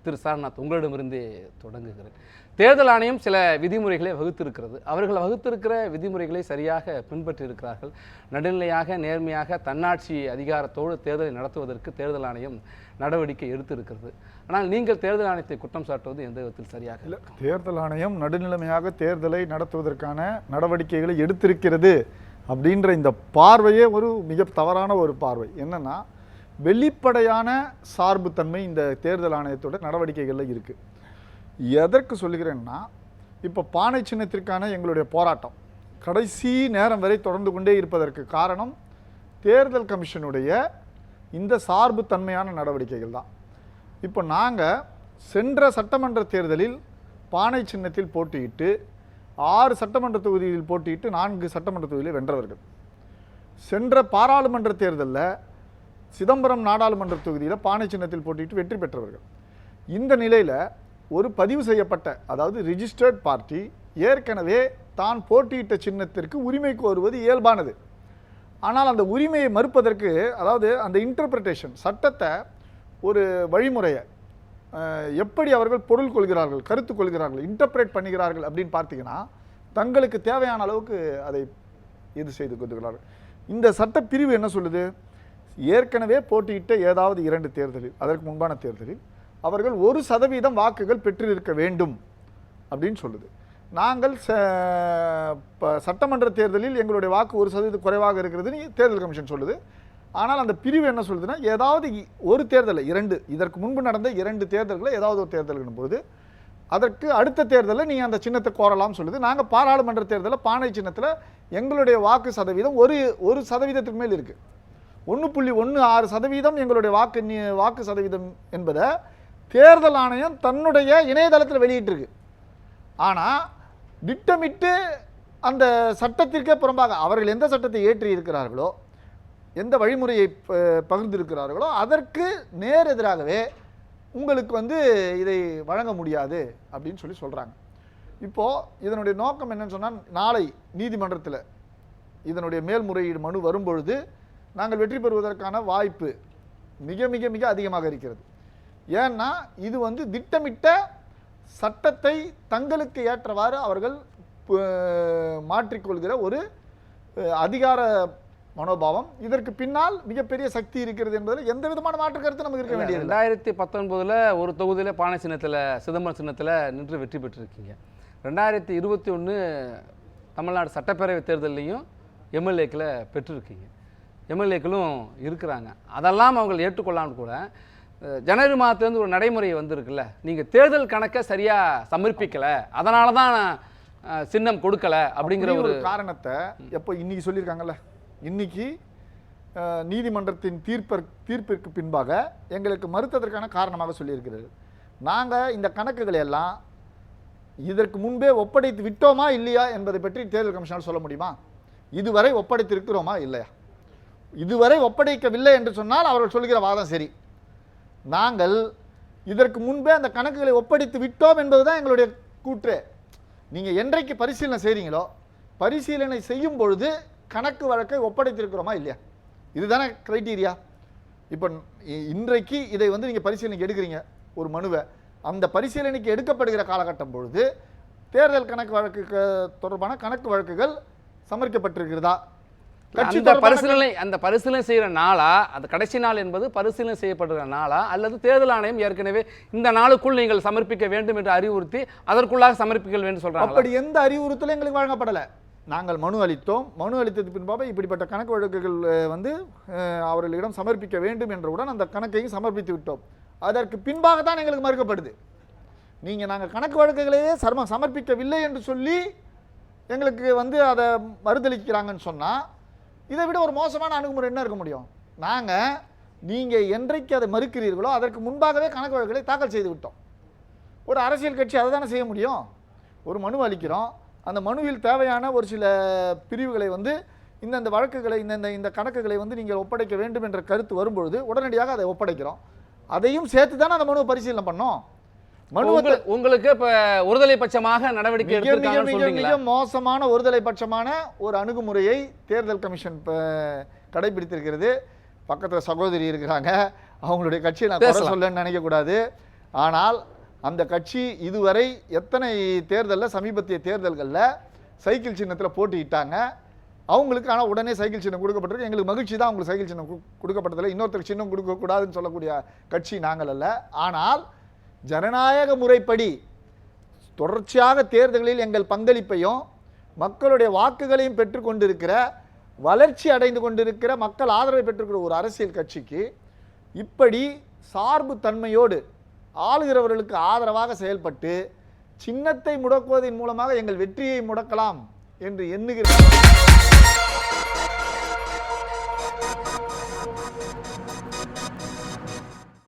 திரு சாரநாத், உங்களிடமிருந்தே தொடங்குகிறேன். தேர்தல் ஆணையம் சில விதிமுறைகளை வகுத்திருக்கிறது. அவர்கள் வகுத்திருக்கிற விதிமுறைகளை சரியாக பின்பற்றி இருக்கிறார்கள். நடுநிலையாக, நேர்மையாக, தன்னாட்சி அதிகாரத்தோடு தேர்தலை நடத்துவதற்கு தேர்தல் ஆணையம் நடவடிக்கை எடுத்திருக்கிறது. ஆனால் நீங்கள் தேர்தல் ஆணையத்தை குற்றம் சாட்டுவது எந்த விதத்தில் சரியாக இல்லை? தேர்தல் ஆணையம் நடுநிலைமையாக தேர்தலை நடத்துவதற்கான நடவடிக்கைகளை எடுத்திருக்கிறது அப்படின்ற இந்த பார்வையே ஒரு மிக தவறான ஒரு பார்வை. என்னன்னா, வெளிப்படையான சார்புத்தன்மை இந்த தேர்தல் ஆணையத்தோட நடவடிக்கைகளில் இருக்குது. எதற்கு சொல்லுகிறேன்னா, இப்போ பானை சின்னத்திற்கான எங்களுடைய போராட்டம் கடைசி நேரம் வரை தொடர்ந்து கொண்டே இருப்பதற்கு காரணம் தேர்தல் கமிஷனுடைய இந்த சார்புத்தன்மையான நடவடிக்கைகள் தான். இப்போ நாங்கள் சென்ற சட்டமன்ற தேர்தலில் பானை சின்னத்தில் போட்டியிட்டு 6 சட்டமன்ற தொகுதியில் போட்டியிட்டு 4 சட்டமன்ற தொகுதியில் வென்றவர்கள். சென்ற பாராளுமன்ற தேர்தலில் சிதம்பரம் நாடாளுமன்ற தொகுதியில் பானை சின்னத்தில் போட்டியிட்டு வெற்றி பெற்றவர்கள். இந்த நிலையில் ஒரு பதிவு செய்யப்பட்ட, அதாவது ரிஜிஸ்டர்ட் பார்ட்டி ஏற்கனவே தான் போட்டியிட்ட சின்னத்திற்கு உரிமை கோருவது இயல்பானது. ஆனால் அந்த உரிமையை மறுப்பதற்கு, அதாவது அந்த இன்டர்பிரிட்டேஷன், சட்டத்தை ஒரு வழிமுறையை எப்படி அவர்கள் பொருள் கொள்கிறார்கள், கருத்து கொள்கிறார்கள், இன்டர்பிரேட் பண்ணுகிறார்கள் அப்படின்னு பார்த்தீங்கன்னா, தங்களுக்கு தேவையான அளவுக்கு அதை இது செய்து கொள்கிறார்கள். இந்த சட்டப்பிரிவு என்ன சொல்லுது? ஏற்கனவே போட்டியிட்ட ஏதாவது 2 தேர்தலில், அதற்கு முன்பான தேர்தலில் அவர்கள் 1% வாக்குகள் பெற்றிருக்க வேண்டும் அப்படின்னு சொல்லுது. நாங்கள் சட்டமன்ற தேர்தலில் எங்களுடைய வாக்கு 1% குறைவாக இருக்கிறதுன்னு தேர்தல் கமிஷன் சொல்லுது. ஆனால் அந்த பிரிவு என்ன சொல்லுதுன்னா, ஏதாவது ஒரு தேர்தலில் 2, இதற்கு முன்பு நடந்த 2 தேர்தல்களில் ஏதாவது ஒரு தேர்தல் போது அதற்கு அடுத்த தேர்தலில் நீங்கள் அந்த சின்னத்தை கோரலாம் சொல்லுது. நாங்கள் பாராளுமன்ற தேர்தலில் பானை சின்னத்தில் எங்களுடைய வாக்கு சதவீதம் 1% மேல் இருக்குது. 1.16% எங்களுடைய வாக்கு சதவீதம் என்பதை தேர்தல் ஆணையம் தன்னுடைய இணையதளத்தில் வெளியிட்டிருக்கு. ஆனால் திட்டமிட்டு அந்த சட்டத்திற்கே புறம்பாக அவர்கள் எந்த சட்டத்தை ஏற்றி இருக்கிறார்களோ, எந்த வழிமுறையை பகிர்ந்திருக்கிறார்களோ அதற்கு நேர் எதிராகவே உங்களுக்கு இதை வழங்க முடியாது அப்படின்னு சொல்கிறாங்க. இப்போது இதனுடைய நோக்கம் என்னன்னு சொன்னால், நாளை நீதிமன்றத்தில் இதனுடைய மேல்முறையீடு மனு வரும்பொழுது நாங்கள் வெற்றி பெறுவதற்கான வாய்ப்பு மிக மிக மிக அதிகமாக இருக்கிறது. ஏன்னா இது திட்டமிட்ட சட்டத்தை தங்களுக்கு ஏற்றவாறு அவர்கள் மாற்றிக்கொள்கிற ஒரு அதிகார மனோபாவம். இதற்கு பின்னால் மிகப்பெரிய சக்தி இருக்கிறது என்பதில் எந்த விதமான மாற்று கருத்து நமக்கு இருக்க வேண்டியது. 2019 ஒரு தொகுதியில் பானை சின்னத்தில், சிதம்பரம் சின்னத்தில் நின்று வெற்றி பெற்றிருக்கீங்க. 2021 தமிழ்நாடு சட்டப்பேரவை தேர்தலையும் எம்எல்ஏக்களை பெற்றிருக்கீங்க. எம்எல்ஏக்களும் இருக்கிறாங்க. அதெல்லாம் அவங்க ஏற்றுக்கொள்ளாமல் கூட ஜனவரி மாதத்துலேருந்து ஒரு நடைமுறை வந்திருக்குல்ல, நீங்கள் தேர்தல் கணக்கை சரியாக சமர்ப்பிக்கலை, அதனால தான் சின்னம் கொடுக்கலை அப்படிங்கிற ஒரு காரணத்தை எப்போ இன்னைக்கு சொல்லியிருக்காங்கல்ல. இன்னைக்கு நீதிமன்றத்தின் தீர்ப்பிற்கு பின்பாக எங்களுக்கு மறுத்ததற்கான காரணமாக சொல்லியிருக்கிறது. நாங்கள் இந்த கணக்குகளை எல்லாம் இதற்கு முன்பே ஒப்படைத்து விட்டோமா இல்லையா என்பதை பற்றி தேர்தல் கமிஷனால் சொல்ல முடியுமா? இதுவரை ஒப்படைத்திருக்கிறோமா இல்லையா? இதுவரை ஒப்படைக்கவில்லை என்று சொன்னால் அவர்கள் சொல்கிற வாதம் சரி. நாங்கள் இதற்கு முன்பே அந்த கணக்குகளை ஒப்படைத்து விட்டோம் என்பதுதான் எங்களுடைய கூற்று. நீங்கள் என்றைக்கு பரிசீலனை செய்கிறீங்களோ, பரிசீலனை செய்யும் பொழுது கணக்கு வழக்கை ஒப்படைத்திருக்கிறோமா இல்லையா, இதுதானே கிரைட்டீரியா. இப்போ இன்றைக்கு இதை நீங்கள் பரிசீலனைக்கு எடுக்கிறீங்க ஒரு மனுவை, அந்த பரிசீலனைக்கு எடுக்கப்படுகிற காலகட்டம் பொழுது தேர்தல் கணக்கு வழக்கு தொடர்பான கணக்கு வழக்குகள் சமர்ப்பிக்கப்பட்டிருக்கிறதா? அந்த பரிசீலனை செய்கிற நாளா, அந்த கடைசி நாள் என்பது பரிசீலனை செய்யப்படுகிற நாளா, அல்லது தேர்தல் ஆணையம் ஏற்கனவே இந்த நாளுக்குள் நீங்கள் சமர்ப்பிக்க வேண்டும் என்று அறிவுறுத்தி அதற்குள்ளாக சமர்ப்பிக்க வேண்டும் சொல்றாங்க? அப்படி எந்த அறிவுறுத்தலும் எங்களுக்கு வழங்கப்படலை. நாங்கள் மனு அளித்தோம். மனு அளித்தது பின்பாக இப்படிப்பட்ட கணக்கு வழக்குகள் அவர்களிடம் சமர்ப்பிக்க வேண்டும் என்றவுடன் அந்த கணக்கையும் சமர்ப்பித்து விட்டோம். அதற்கு பின்பாக தான் எங்களுக்கு மறுக்கப்படுது. நீங்கள் நாங்கள் கணக்கு வழக்குகளையே சமர்ப்பிக்கவில்லை என்று சொல்லி எங்களுக்கு அதை மறுதளிக்கிறாங்கன்னு சொன்னால், இதை விட ஒரு மோசமான அணுகுமுறை என்ன இருக்க முடியும்? நீங்கள் என்றைக்கு அதை மறுக்கிறீர்களோ அதற்கு முன்பாகவே கணக்கு வழக்குகளை தாக்கல் செய்து விட்டோம். ஒரு அரசியல் கட்சி அதை தானே செய்ய முடியும். ஒரு மனு அளிக்கிறோம், அந்த மனுவில் தேவையான ஒரு சில பிரிவுகளை இந்த வழக்குகளை இந்த கணக்குகளை நீங்கள் ஒப்படைக்க வேண்டும் என்ற கருத்து வரும்பொழுது உடனடியாக அதை ஒப்படைக்கிறோம். அதையும் சேர்த்து தானே அந்த மனுவை பரிசீலனை பண்ணோம். உங்களுக்கு இப்ப ஒருதலை பட்சமாக நடவடிக்கை மிக மோசமான ஒருதலை பட்சமான ஒரு அணுகுமுறையை தேர்தல் கமிஷன் கடைபிடித்திருக்கிறது. பக்கத்தில் சகோதரி இருக்கிறாங்க, அவங்களுடைய கட்சியை நான் சொல்ல நினைக்க கூடாது. ஆனால் அந்த கட்சி இதுவரை எத்தனை தேர்தலில், சமீபத்திய தேர்தல்களில் சைக்கிள் சின்னத்தில் போட்டியிட்டாங்க. அவங்களுக்கு ஆனால் உடனே சைக்கிள் சின்னம் கொடுக்கப்பட்டிருக்கு. எங்களுக்கு மகிழ்ச்சி தான் அவங்களுக்கு சைக்கிள் சின்னம் கொடுக்கப்பட்டதில்லை. இன்னொருத்தருக்கு சின்னம் கொடுக்கக்கூடாதுன்னு சொல்லக்கூடிய கட்சி நாங்கள் அல்ல. ஆனால் ஜனநாயக முறைப்படி தொடர்ச்சியாக தேர்தல்களில் எங்கள் பங்களிப்பையும் மக்களுடைய வாக்குகளையும் பெற்றுக்கொண்டிருக்கிற, வளர்ச்சி அடைந்து கொண்டிருக்கிற, மக்கள் ஆதரவை பெற்றிருக்கிற ஒரு அரசியல் கட்சிக்கு இப்படி சார்பு தன்மையோடு ஆளுகிறவர்களுக்கு ஆதரவாக செயல்பட்டு சின்னத்தை முடக்குவதன் மூலமாக எங்கள் வெற்றியை முடக்கலாம் என்று எண்ணுகிறார்.